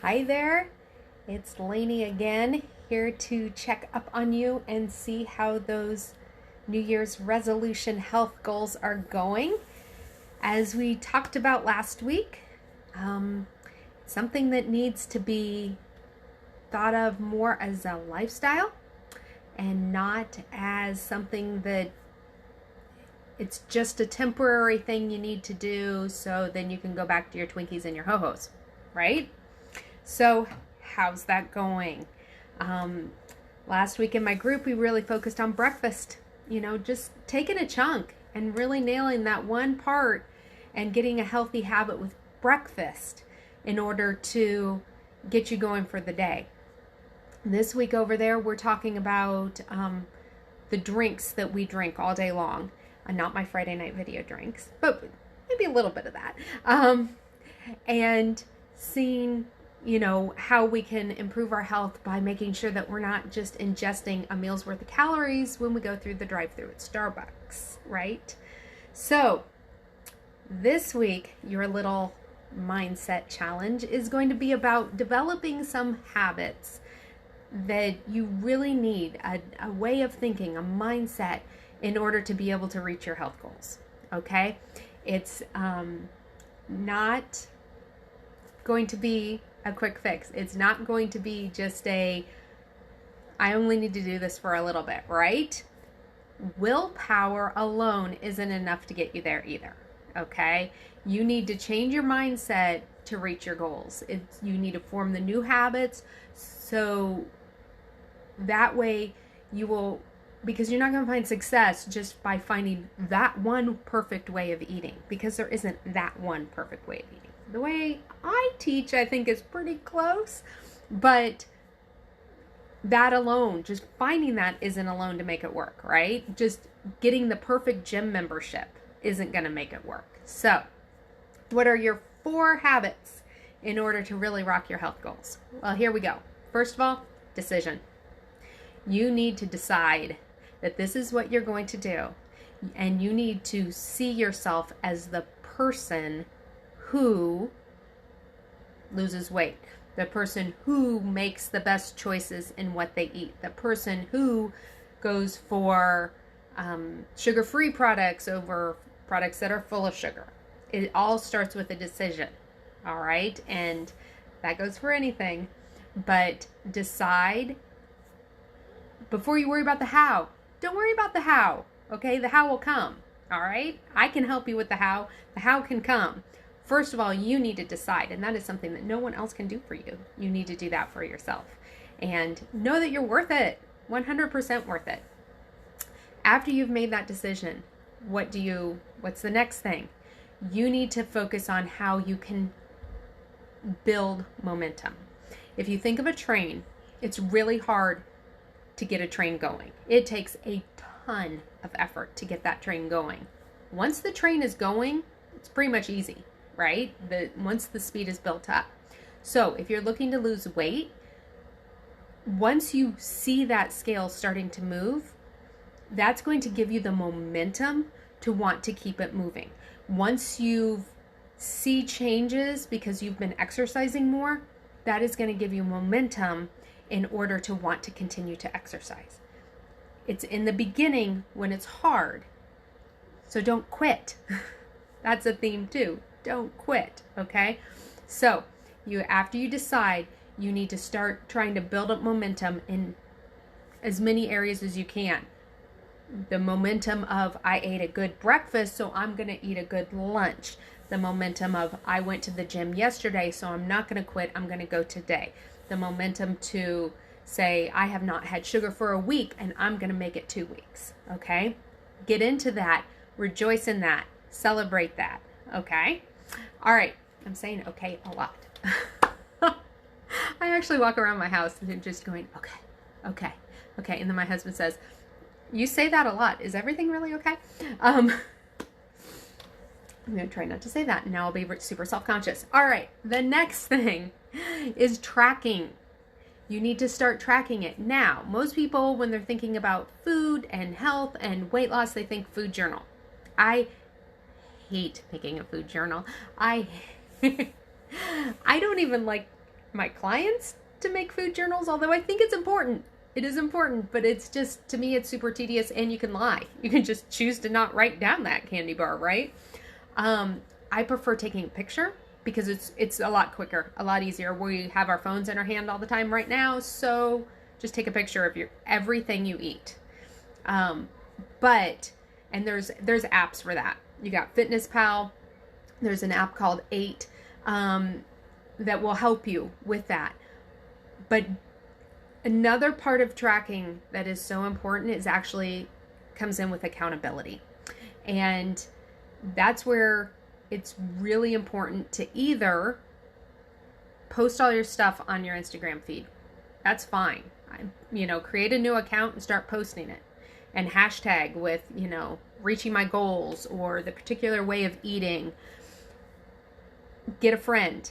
Hi there, it's Lainey again, here to check up on you and see how those New Year's resolution health goals are going. As we talked about last week, something that needs to be thought of more as a lifestyle and not as something that it's just a temporary thing you need to do so then you can go back to your Twinkies and your Ho-Hos, right? So how's that going? Last week in my group, we really focused on breakfast, just taking a chunk and really nailing that one part and getting a healthy habit with breakfast in order to get you going for the day. This week over there, we're talking about the drinks that we drink all day long. Not my Friday night video drinks, but maybe a little bit of that. And seeing how we can improve our health by making sure that we're not just ingesting a meal's worth of calories when we go through the drive-thru at Starbucks, right? So this week, your little mindset challenge is going to be about developing some habits that you really need, a way of thinking, a mindset in order to be able to reach your health goals, okay? It's not going to be a quick fix. It's not going to be just I only need to do this for a little bit, right? Willpower alone isn't enough to get you there either, okay? You need to change your mindset to reach your goals. You need to form the new habits so that way you will, because you're not going to find success just by finding that one perfect way of eating, because there isn't that one perfect way of eating. The way I teach, I think, is pretty close, but that alone, just finding that isn't alone to make it work, right? Just getting the perfect gym membership isn't going to make it work. So, what are your 4 habits in order to really rock your health goals? Well, here we go. First of all, decision. You need to decide that this is what you're going to do, and you need to see yourself as the person who loses weight, the person who makes the best choices in what they eat, the person who goes for sugar-free products over products that are full of sugar. It all starts with a decision, all right? And that goes for anything, but decide before you worry about the how. Don't worry about the how, okay? The how will come, all right? I can help you with the how. The how can come. First of all, you need to decide, and that is something that no one else can do for you. You need to do that for yourself. And know that you're worth it, 100% worth it. After you've made that decision, what's the next thing? You need to focus on how you can build momentum. If you think of a train, it's really hard to get a train going. It takes a ton of effort to get that train going. Once the train is going, it's pretty much easy, right? Once the speed is built up. So if you're looking to lose weight, once you see that scale starting to move, that's going to give you the momentum to want to keep it moving. Once you see changes because you've been exercising more, that is going to give you momentum in order to want to continue to exercise. It's in the beginning when it's hard. So don't quit. That's a theme too. Don't quit, okay? So after you decide, you need to start trying to build up momentum in as many areas as you can. The momentum of I ate a good breakfast, so I'm going to eat a good lunch. The momentum of I went to the gym yesterday, so I'm not going to quit. I'm going to go today. The momentum to say I have not had sugar for a week and I'm going to make it 2 weeks, okay? Get into that. Rejoice in that. Celebrate that, okay? All right. I'm saying okay a lot. I actually walk around my house and just going, okay. And then my husband says, you say that a lot. Is everything really okay? I'm going to try not to say that. Now I'll be super self-conscious. All right. The next thing is tracking. You need to start tracking it. Now, most people, when they're thinking about food and health and weight loss, they think food journal. I hate making a food journal. I don't even like my clients to make food journals, although I think it's important. It is important, but it's just, to me, it's super tedious, and you can lie. You can just choose to not write down that candy bar, right? I prefer taking a picture because it's a lot quicker, a lot easier. We have our phones in our hand all the time right now, so just take a picture of everything you eat. And there's apps for that. You got FitnessPal. There's an app called 8 that will help you with that. But another part of tracking that is so important is actually comes in with accountability. And that's where it's really important to either post all your stuff on your Instagram feed. That's fine. Create a new account and start posting it. And hashtag with, reaching my goals or the particular way of eating. Get a friend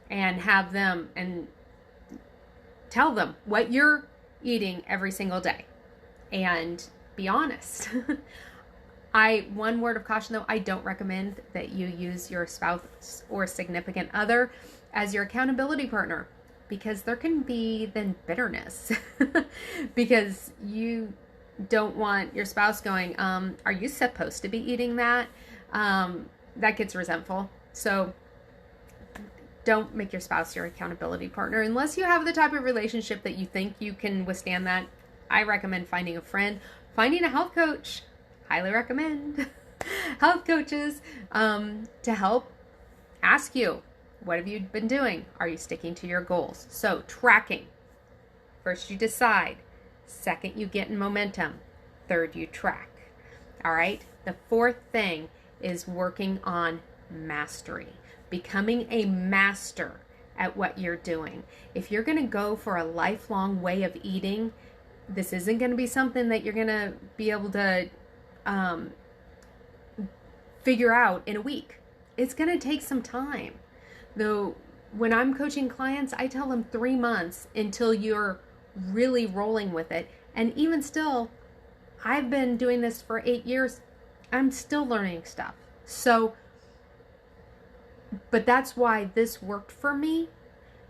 and have them and tell them what you're eating every single day and be honest. One word of caution though, I don't recommend that you use your spouse or significant other as your accountability partner, because there can be then bitterness because you don't want your spouse going, are you supposed to be eating that? That gets resentful. So don't make your spouse your accountability partner unless you have the type of relationship that you think you can withstand that. I recommend finding a friend, finding a health coach. Highly recommend health coaches to help ask you, what have you been doing? Are you sticking to your goals? So tracking. First you decide. Second, you get in momentum. Third, you track. All right. The fourth thing is working on mastery. Becoming a master at what you're doing. If you're going to go for a lifelong way of eating, this isn't going to be something that you're going to be able to figure out in a week. It's going to take some time. Though when I'm coaching clients, I tell them 3 months until you're really rolling with it. And even still, I've been doing this for 8 years. I'm still learning stuff. So, but that's why this worked for me,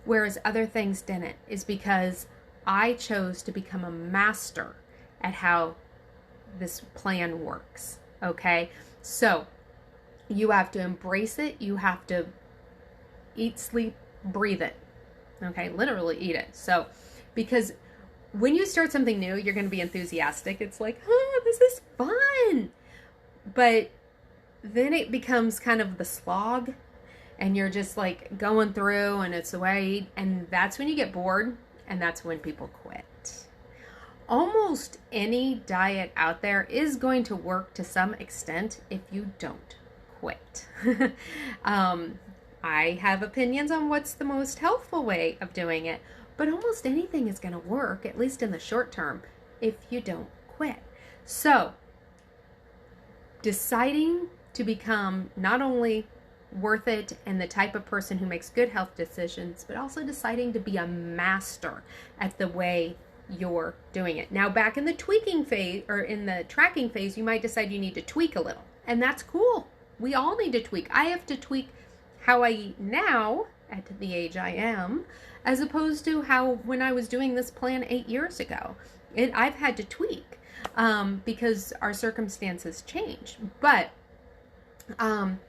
whereas other things didn't, is because I chose to become a master at how this plan works. Okay? So, you have to embrace it. You have to eat, sleep, breathe it. Okay? Literally eat it. So, because when you start something new, you're going to be enthusiastic. It's like, oh, this is fun. But then it becomes kind of the slog, and you're just like going through, and it's the way I eat. And that's when you get bored, and that's when people quit. Almost any diet out there is going to work to some extent if you don't quit. I have opinions on what's the most healthful way of doing it, but almost anything is going to work, at least in the short term, if you don't quit. So, deciding to become not only worth it and the type of person who makes good health decisions, but also deciding to be a master at the way you're doing it. Now, back in the tweaking phase or in the tracking phase, you might decide you need to tweak a little, and that's cool. We all need to tweak. I have to tweak how I eat now at the age I am, as opposed to how when I was doing this plan 8 years ago. I've had to tweak because our circumstances change, but I'm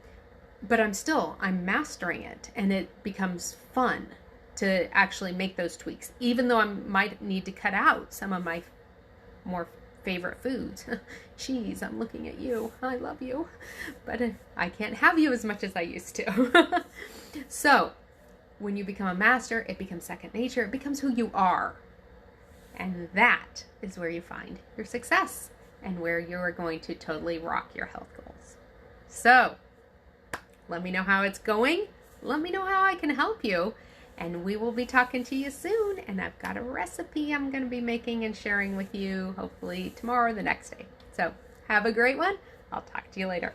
mastering it, and it becomes fun to actually make those tweaks, even though I might need to cut out some of my more favorite foods. Cheese, I'm looking at you. I love you, but I can't have you as much as I used to. So when you become a master, it becomes second nature. It becomes who you are. And that is where you find your success and where you are going to totally rock your health goals. So let me know how it's going. Let me know how I can help you. And we will be talking to you soon. And I've got a recipe I'm going to be making and sharing with you hopefully tomorrow or the next day. So have a great one. I'll talk to you later.